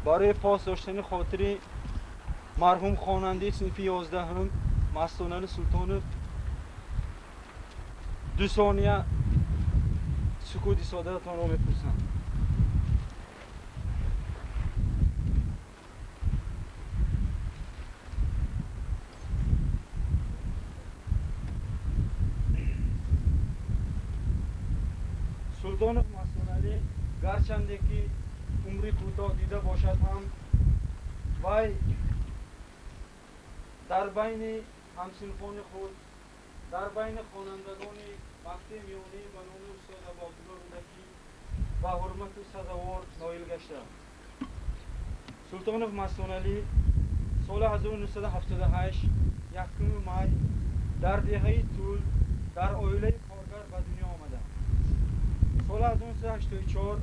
برای پاس داشتن خاطر مرحوم خواننده صنف 11 هم مستانه سلطانov 2 ثانیه سکوت سعادتتان را میپرسم. سلطانov مستانه گرچنده که عمری کوتاه دیده باشد هم وی در بین همسنفان خود در بین خوانندگان وقتی میانی به نام استاد عبدالله رودکی و حرمت سزاوار نایل گشته. سلطانov مستانه سال 1978 یکم مای در دهه طول در اویله کارگر به دنیا آمده. سال 1984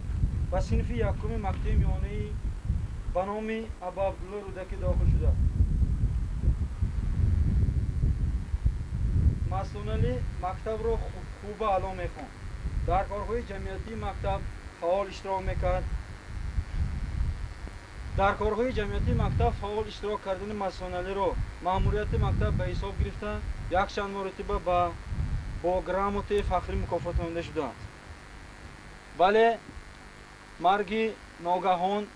به صنف یکم مکتب میانی به نام عبدالله رودکی داخل شده. مسئولین مکتب را خوب اعلا می‌خواند. در کارهای جمعیتی مکتب فعال اشتراک می‌کرد. در کارهای جمعیتی مکتب فعال اشتراک کردن مسئولین را مأموریت مکتب به حساب گرفته یک چند مرتبه با گرامات فخری مکافاتانده شده است. ولی مرگ ناگهان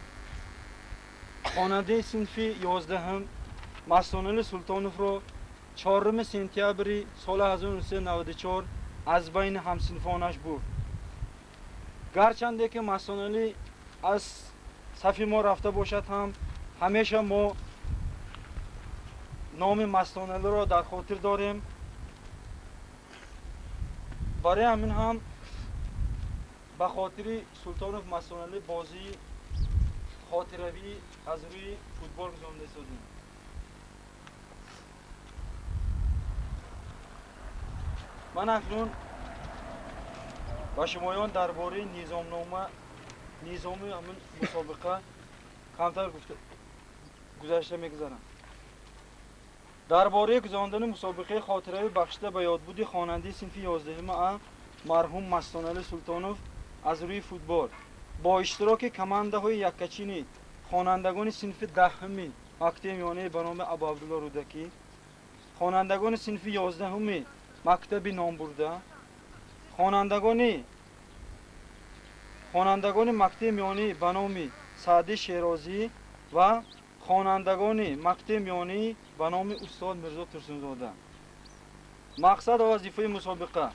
خواننده صنف 11 هم مسئولین سلطانov را 4 سپتامبر سال 1994 از بین همسنفانش برد. گرچنده که مسئولین از صف ما رفته باشد هم همیشه ما نام مسئولین را در خاطر داریم. برای همین هم به خاطر سلطانov مسئولین بازی خاطروی از روی فوتبال گذارنده سازیم. من اکنون با شمایان درباره نظام همین مسابقه کمتر گذشته میگذارم. درباره گذراندن مسابقه خاطره بخشیده به یادبود خواننده صنف 11 مرحوم مستانه سلطانov از روی فوتبال با اشتراک کمانده های یکچینی خوانندگان صنف 10 مکتب میانی به نام عبدالله رودکی، خوانندگان صنف 11 مکتب نام برده، خوانندگان مکتب میانی به نام سعدی شیرازی و خوانندگان مکتب میانی به نام استاد میرزا ترسونزاده. مقصد و وظیفه مسابقه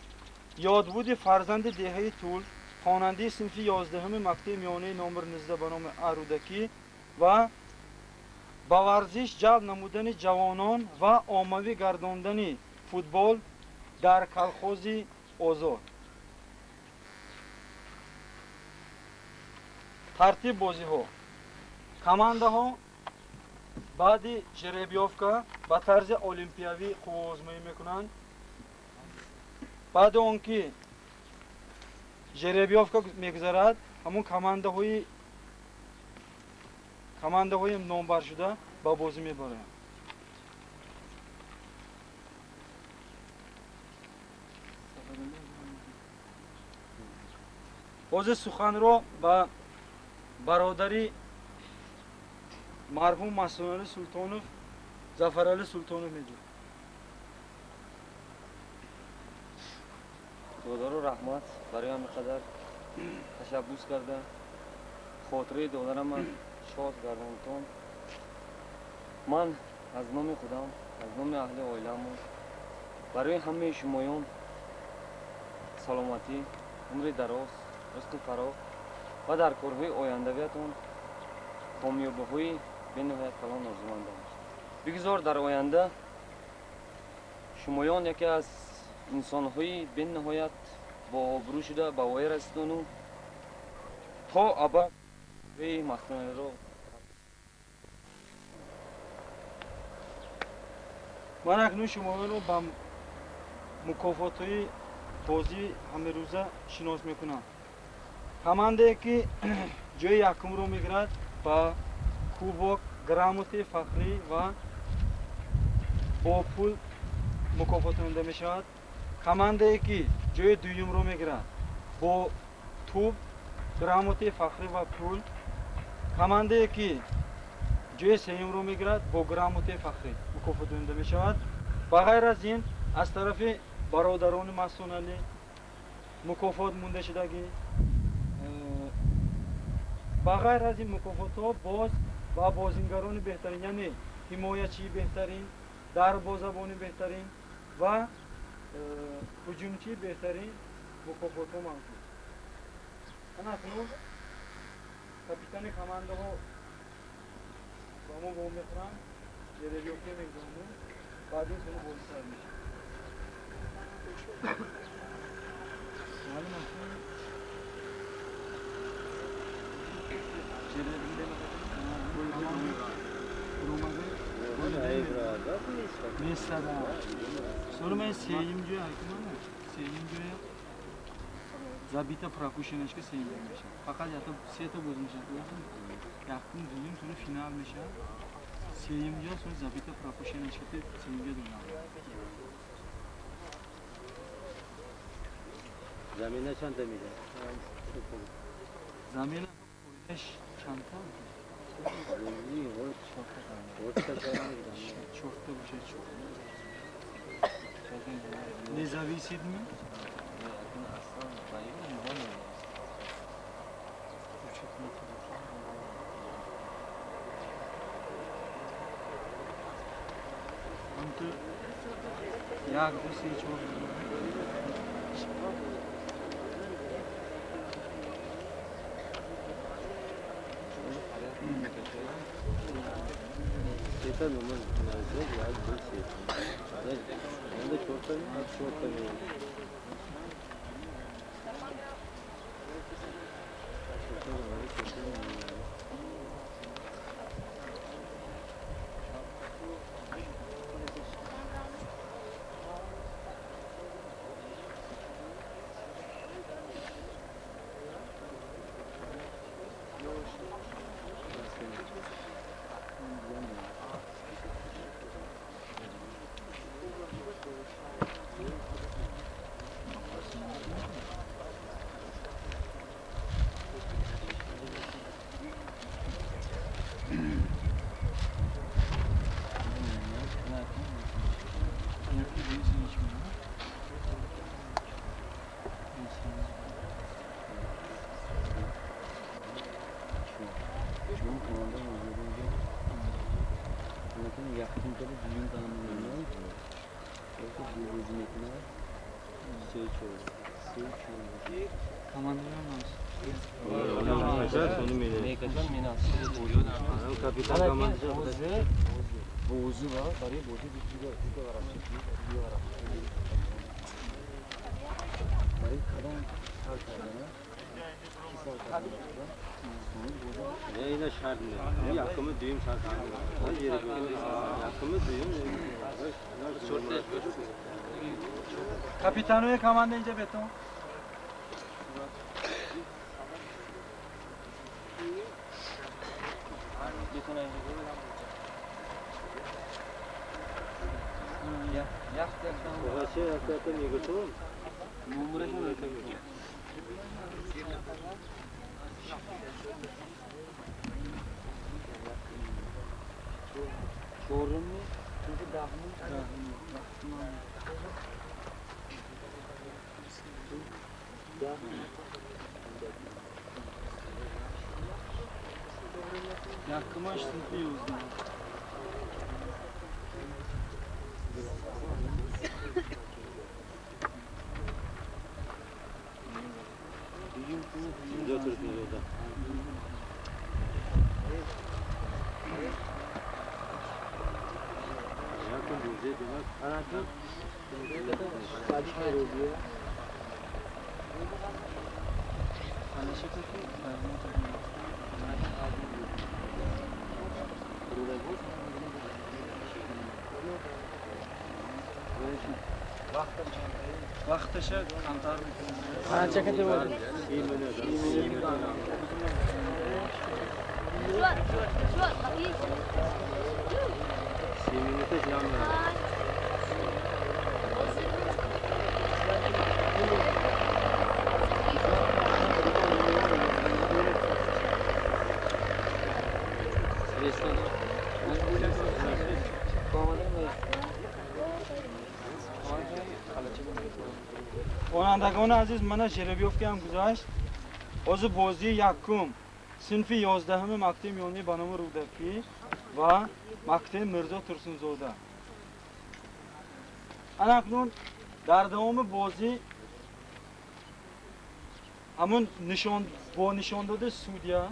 یادبود فرزند دهه طول خواننده صنف 11 مکتب میانی نمبر 19 به نام رودکی و با ورزش جلب نمودن جوانان و عاموی گرداندن فوتبال در کلخوز آزاد. ترتیب بازی ها: کمانده ها بعد جریبیافکا به طرز المپیوی خوب آزمایی میکنند. بعد آنکه جریبیافکا میگذرد همون کمانده های نامبر شده با بازی میبرند. باز سخن را به برادری مرحوم مسئولین سلطانov ظفرعلی سلطانov میدم. خدا رو رحمت برای همینقدر تشبوس کرده خاطره دادرم شاد گردانتون. من از نام خودم از نام اهل عائله‌ام برای همه شمایان سلامتی، عمر دراز، رزق فراخ و در کارهای آینده‌تون کامیابی‌های بی‌نهایت کلان آرزومندم. بگذار در آینده شمایان یکی از انسان‌های بی‌نهایت با آبرو شده به وای رسیدن تا ابد به مستانه را. من اکنون شمایان رو به مکافات‌های بازی همه روزه شناس میکنم. کمانده که جای یکم رو میگیرد با کوبک، گرامات فخری و با پول مکافاتانده میشود. کمانده که جای دویم رو میگیرد با توپ، گرامات فخری و پول командае ки ҷои сеюмро мегирад бо грамотаи фахрӣ мукофот донида мешавад. ба ғайр аз ин аз тарафи бародарони масъулӣ мукофот монда шудагӣ. ба ғайр аз ин мукофотҳо боз ба бозингарони беҳтарин, яъне ҳимоячии беҳтарин, дарбозабони беҳтарин ва ҳуҷумчии беҳтарин мукофотҳо мавҷуд. анакнун капитани командаҳо ба мо вом мехӯранд, ҷерелёки мегзонем, баъдин сони бозисар мешавад. Sorma seyimci hakkında seyimci zabita prakuşeneşke seyimci. Fakat yatıp seyta bozmuş yapıyorsun. Yakın düğün sonra final meşe. Seyimci sonra zabita prakuşeneşke seyimci dünya. Zamine çanta mıydı? Zamine koydeş çanta. Çortta bu şey çok. Ne zavisid mi? Antı yak bu şey çok. Şeytan olmaz. Ya bu şey. Ben de çortanı, çortanı. Bozu var, bari bozu bir var. Bari kadın her kadına. Ne yine şart ne? Yakımı düğüm şart. Yakımı düğüm. Kapitanoya komanda ince beton. Orası hakikaten iyi götürür. Sorun mu? Çünkü dahil. Yakıma açtım bir yüzden. Götürsün yolda. Yakın düzey demek. Anlatın. Sadık ne oluyor? Vaqtaşa kantar. Qancha ketib bo'ldi? 2 million. Siminite falan var. خوانندگان عزیز من جربیوفتی هم گذاشت از بازی یکم صنف 11 مکتب میانی به نام رودکی و مکتب مرزا ترسونزاده. اکنون در دوام بازی همون نشان داده سودیا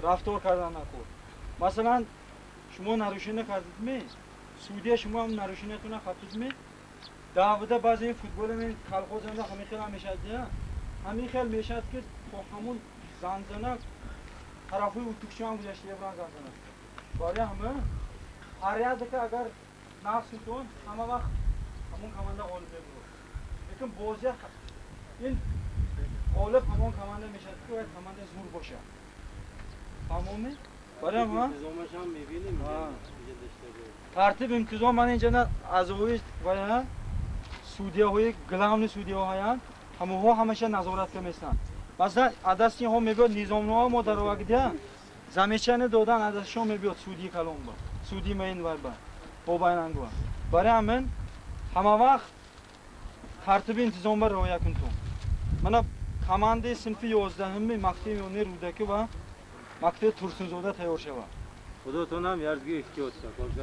رفتار کردن نکن. مثلا شما نروشی نکردید می سودیا شما هم نروشینتون نخواهید می دعوته بعضی این فوتبال من خلقو زنده همین خیلی میشد یا همین خیلی میشد که با همون زنزنه طرفی اوتوکشی هم گذاشته یه بران زنزنه باری همه هر یاد که اگر نفسیتون همه وقت همون کمانده غالب نمیرو لیکن بازی این غالب همون کمانده میشد که باید کمانده زور باشه تمامی باری همه انتظامش هم میبینیم ترتیب انتظام من اینجا از اوی باید سودیه های گلامن سودیه ها همه ها همیشه نظارت کمیستن. مثلا عدستی ها میگه نظامنامه ما در وقت زمینچن دادن عدسشون میگه سودی کلام با سودی مین ور با بایننگوا برای همین همه وقت ترتیب انتظام بر رعایت کنید. من کمانده صنف 11 مکتب میانی رودکی و مکتب ترسونزاده تیار شوه. خودتون هم یارزگی احتیاط کنید.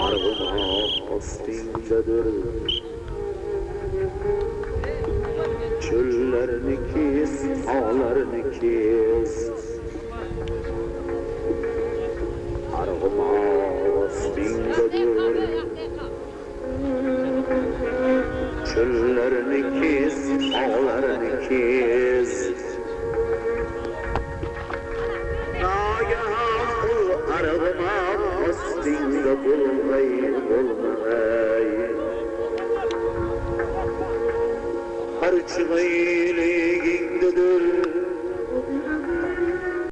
Argıma astindedir çöllernikiz, ağlarnikiz Argıma astindedir çöllernikiz, ağlarnikiz Argıma astinde bulgay bulmay Harçığıyla